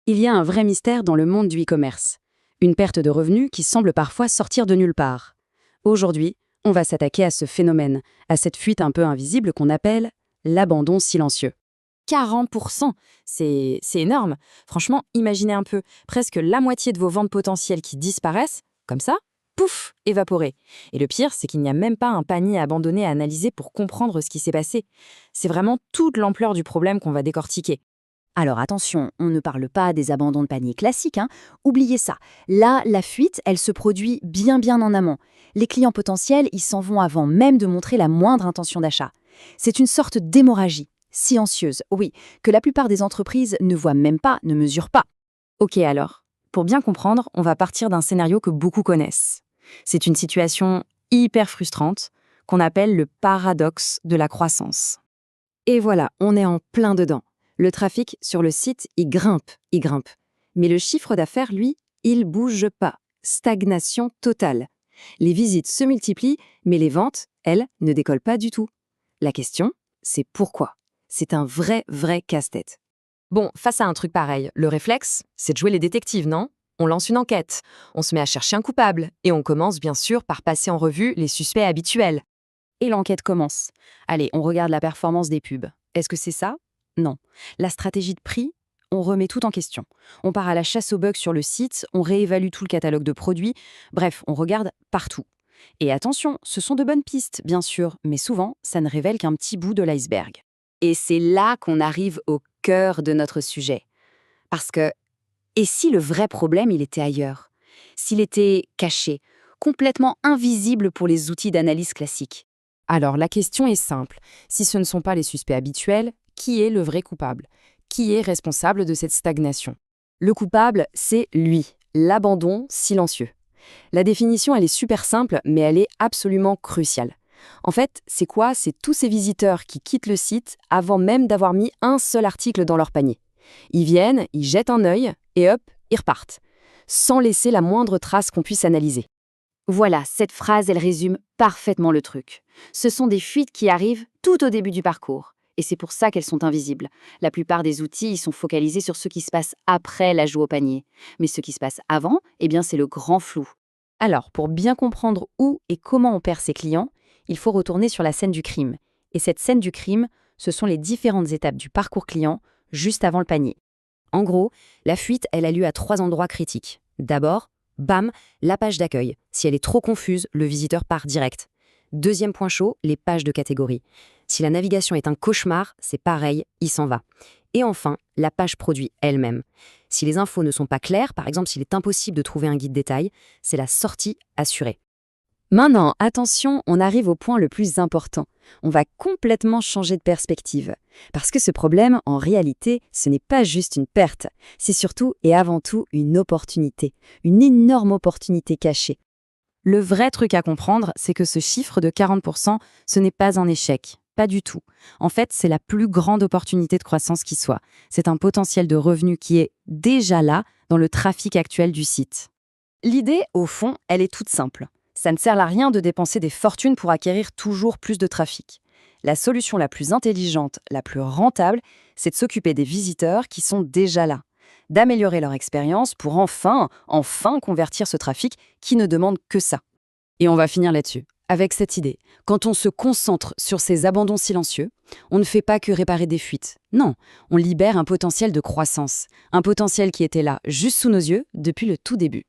Il y a un vrai mystère dans le monde du e-commerce. Une perte de revenus qui semble parfois sortir de nulle part. Aujourd'hui, on va s'attaquer à ce phénomène, à cette fuite un peu invisible qu'on appelle l'abandon silencieux. 40%, c'est énorme. Franchement, imaginez un peu, presque la moitié de vos ventes potentielles qui disparaissent, comme ça, pouf, évaporées. Et le pire, c'est qu'il n'y a même pas un panier abandonné à analyser pour comprendre ce qui s'est passé. C'est vraiment toute l'ampleur du problème qu'on va décortiquer. Alors attention, on ne parle pas des abandons de panier classiques, hein. Oubliez ça. Là, la fuite, elle se produit bien en amont. Les clients potentiels, ils s'en vont avant même de montrer la moindre intention d'achat. C'est une sorte d'hémorragie, silencieuse, oui, que la plupart des entreprises ne voient même pas, ne mesurent pas. Ok alors, pour bien comprendre, on va partir d'un scénario que beaucoup connaissent. C'est une situation hyper frustrante qu'on appelle le paradoxe de la croissance. Et voilà, on est en plein dedans. Le trafic sur le site, il grimpe. Mais le chiffre d'affaires, lui, il bouge pas. Stagnation totale. Les visites se multiplient, mais les ventes, elles, ne décollent pas du tout. La question, c'est pourquoi? C'est un vrai casse-tête. Bon, face à un truc pareil, le réflexe, c'est de jouer les détectives, non? On lance une enquête, on se met à chercher un coupable, et on commence bien sûr par passer en revue les suspects habituels. Et l'enquête commence. Allez, on regarde la performance des pubs. Est-ce que c'est ça? Non. La stratégie de prix? On remet tout en question. On part à la chasse aux bugs sur le site, on réévalue tout le catalogue de produits, bref, on regarde partout. Et attention, ce sont de bonnes pistes, bien sûr, mais souvent, ça ne révèle qu'un petit bout de l'iceberg. Et c'est là qu'on arrive au cœur de notre sujet. Parce que, et si le vrai problème, il était ailleurs? S'il était caché, complètement invisible pour les outils d'analyse classiques? Alors la question est simple, si ce ne sont pas les suspects habituels, qui est le vrai coupable? Qui est responsable de cette stagnation? Le coupable, c'est lui, l'abandon silencieux. La définition, elle est super simple, mais elle est absolument cruciale. En fait, c'est quoi? C'est tous ces visiteurs qui quittent le site avant même d'avoir mis un seul article dans leur panier. Ils viennent, ils jettent un œil, et hop, ils repartent, sans laisser la moindre trace qu'on puisse analyser. Voilà, cette phrase, elle résume parfaitement le truc. Ce sont des fuites qui arrivent tout au début du parcours. Et c'est pour ça qu'elles sont invisibles. La plupart des outils y sont focalisés sur ce qui se passe après l'ajout au panier. Mais ce qui se passe avant, eh bien, c'est le grand flou. Alors, pour bien comprendre où et comment on perd ses clients, il faut retourner sur la scène du crime. Et cette scène du crime, ce sont les différentes étapes du parcours client juste avant le panier. En gros, la fuite, elle a lieu à 3 endroits critiques. D'abord, bam, la page d'accueil. Si elle est trop confuse, le visiteur part direct. Deuxième point chaud, les pages de catégorie. Si la navigation est un cauchemar, c'est pareil, il s'en va. Et enfin, la page produit elle-même. Si les infos ne sont pas claires, par exemple s'il est impossible de trouver un guide détail, c'est la sortie assurée. Maintenant, attention, on arrive au point le plus important. On va complètement changer de perspective. Parce que ce problème, en réalité, ce n'est pas juste une perte. C'est surtout et avant tout une opportunité. Une énorme opportunité cachée. Le vrai truc à comprendre, c'est que ce chiffre de 40%, ce n'est pas un échec. Pas du tout. En fait, c'est la plus grande opportunité de croissance qui soit. C'est un potentiel de revenu qui est déjà là dans le trafic actuel du site. L'idée, au fond, elle est toute simple. Ça ne sert à rien de dépenser des fortunes pour acquérir toujours plus de trafic. La solution la plus intelligente, la plus rentable, c'est de s'occuper des visiteurs qui sont déjà là. D'améliorer leur expérience pour enfin convertir ce trafic qui ne demande que ça. Et on va finir là-dessus, avec cette idée. Quand on se concentre sur ces abandons silencieux, on ne fait pas que réparer des fuites. Non, on libère un potentiel de croissance. Un potentiel qui était là, juste sous nos yeux, depuis le tout début.